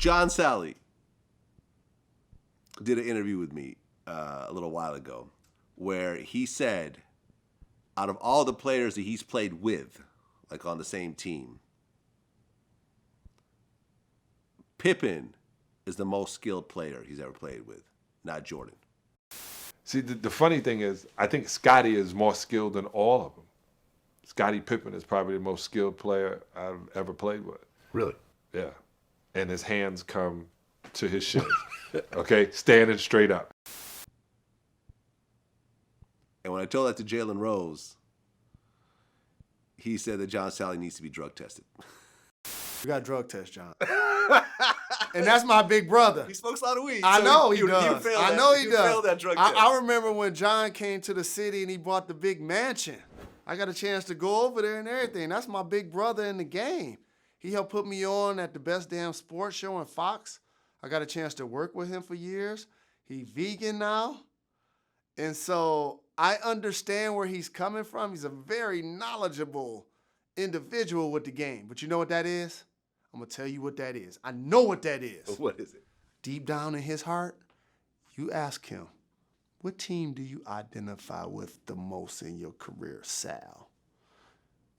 John Salley did an interview with me a little while ago where he said out of all the players that he's played with, like on the same team, Pippen is the most skilled player he's ever played with, not Jordan. See, the funny thing is, I think Scottie is more skilled than all of them. Scottie Pippen is probably the most skilled player I've ever played with. Really? Yeah. And his hands come to his shins. Okay? Standing straight up. And when I told that to Jalen Rose, he said that John Salley needs to be drug tested. We got drug test, John. And that's my big brother. He smokes a lot of weed. I so know he you does. failed I that. know he you does. failed that drug test. I remember when John came to the city and he bought the big mansion. I got a chance to go over there and everything. That's my big brother in the game. He helped put me on at the Best Damn Sports Show on Fox. I got a chance to work with him for years. He's vegan now. And so I understand where he's coming from. He's a very knowledgeable individual with the game. But you know what that is? I'm going to tell you what that is. I know what that is. What is it? Deep down in his heart, you ask him, what team do you identify with the most in your career, Sal?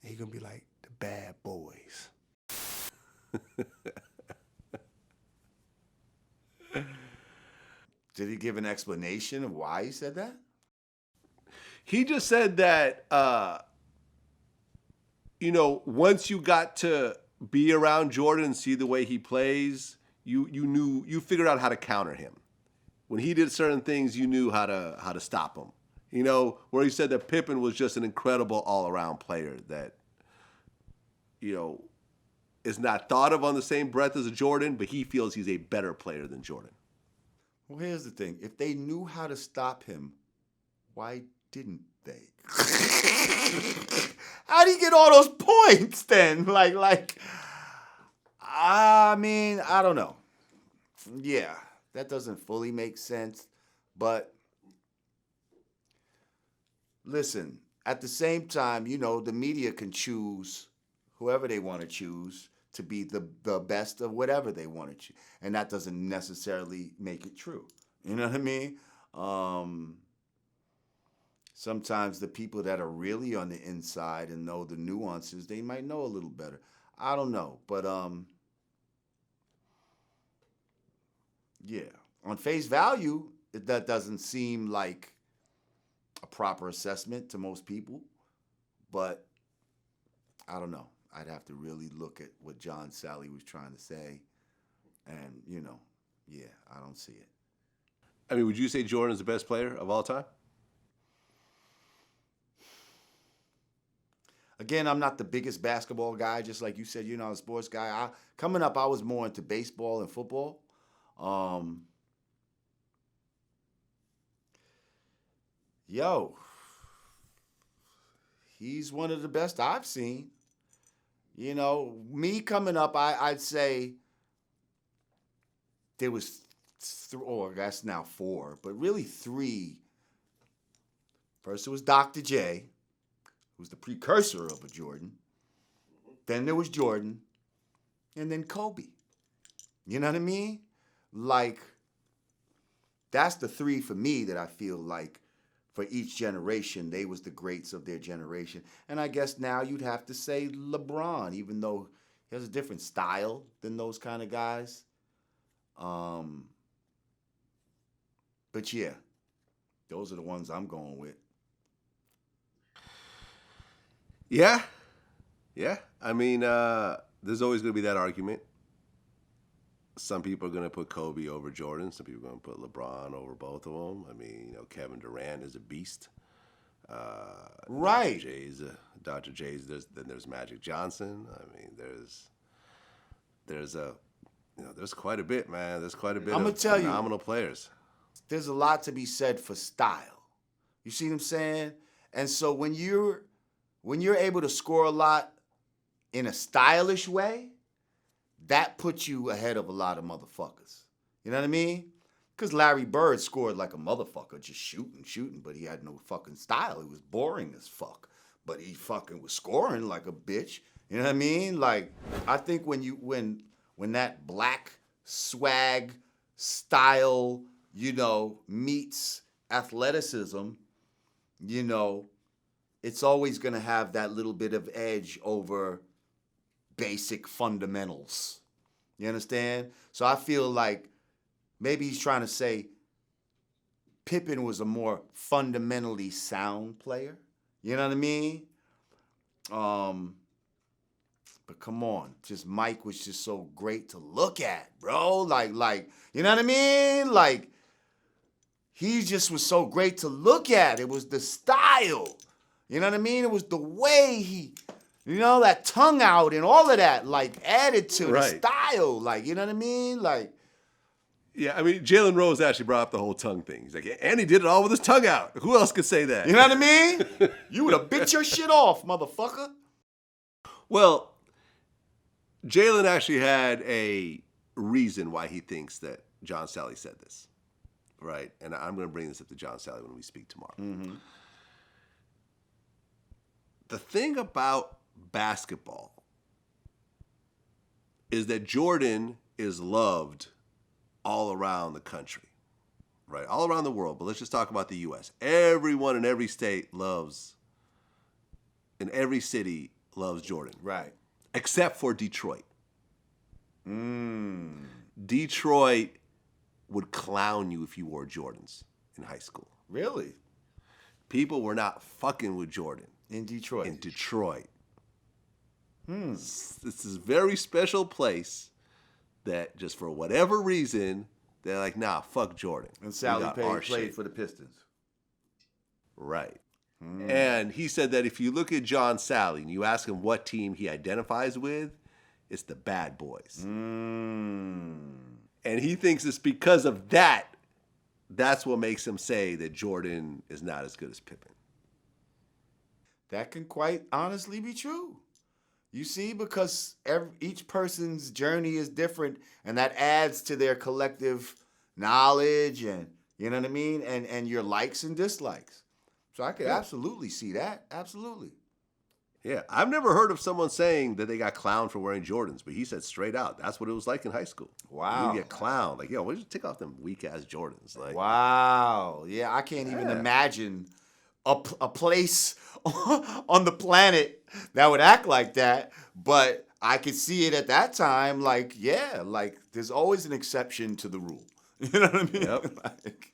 And he's going to be like, the Bad Boys. Did he give an explanation of why he said that? He just said that, once you got to be around Jordan and see the way he plays, you figured out how to counter him. When he did certain things, you knew how to stop him. Where he said that Pippen was just an incredible all-around player that, is not thought of on the same breath as a Jordan, but he feels he's a better player than Jordan. Well, here's the thing. If they knew how to stop him, why didn't they? How'd he get all those points then? I mean, I don't know. Yeah, that doesn't fully make sense. But listen, at the same time, the media can choose whoever they want to choose to be the best of whatever they want to choose. And that doesn't necessarily make it true. You know what I mean? Sometimes the people that are really on the inside and know the nuances, they might know a little better. I don't know. But, yeah. On face value, that doesn't seem like a proper assessment to most people. But I don't know. I'd have to really look at what John Salley was trying to say. And, yeah, I don't see it. I mean, would you say Jordan's the best player of all time? Again, I'm not the biggest basketball guy, just like you said, a sports guy. Coming up, I was more into baseball and football. He's one of the best I've seen. Me coming up, I'd say there was, that's now 4, but really 3. First, it was Dr. J, who's the precursor of a Jordan. Then there was Jordan, and then Kobe. You know what I mean? That's the 3 for me that I feel like for each generation, they was the greats of their generation. And I guess now you'd have to say LeBron, even though he has a different style than those kind of guys. But yeah, those are the ones I'm going with. Yeah. I mean, there's always going to be that argument. Some people are going to put Kobe over Jordan. Some people are going to put LeBron over both of them. I mean, Kevin Durant is a beast. Right. Dr. J's. Then there's Magic Johnson. I mean, there's quite a bit, man. There's quite a bit of phenomenal players. There's a lot to be said for style. You see what I'm saying? And so when you're able to score a lot in a stylish way, that puts you ahead of a lot of motherfuckers. You know what I mean? Because Larry Bird scored like a motherfucker, just shooting, but he had no fucking style. He was boring as fuck. But he fucking was scoring like a bitch. You know what I mean? I think when that black swag, style, meets athleticism, it's always going to have that little bit of edge over basic fundamentals. You understand? So I feel like maybe he's trying to say Pippen was a more fundamentally sound player. You know what I mean? But come on, just Mike was just so great to look at, bro. Like, you know what I mean? Like, he just was so great to look at. It was the style. You know what I mean? It was the way he, that tongue out and all of that, like, added to the style. Like, you know what I mean? Like, yeah, I mean, Jalen Rose actually brought up the whole tongue thing. He's like, and he did it all with his tongue out. Who else could say that? You know what I mean? You would have bit your shit off, motherfucker. Well, Jalen actually had a reason why he thinks that John Salley said this, right? And I'm going to bring this up to John Salley when we speak tomorrow. Mm-hmm. The thing about basketball is that Jordan is loved all around the country, right? All around the world, but let's just talk about the U.S. Everyone in every state in every city loves Jordan. Right. Except for Detroit. Detroit would clown you if you wore Jordans in high school. Really? People were not fucking with Jordan. In Detroit? In Detroit. This is a very special place that just for whatever reason, they're like, nah, fuck Jordan. And Sally played for the Pistons. Right. And he said that if you look at John Salley and you ask him what team he identifies with, it's the Bad Boys. And he thinks it's because of that, that's what makes him say that Jordan is not as good as Pippen. That can quite honestly be true. You see, because each person's journey is different, and that adds to their collective knowledge and, you know what I mean, and your likes and dislikes. So I could absolutely see that. Absolutely. Yeah, I've never heard of someone saying that they got clowned for wearing Jordans, but he said straight out, that's what it was like in high school. Wow. You get clowned. Like, yo, why did you take off them weak-ass Jordans? Like, wow. Yeah, I can't even imagine a place on the planet that would act like that, but I could see it at that time. Like, yeah, like there's always an exception to the rule. You know what I mean? Yep. Like,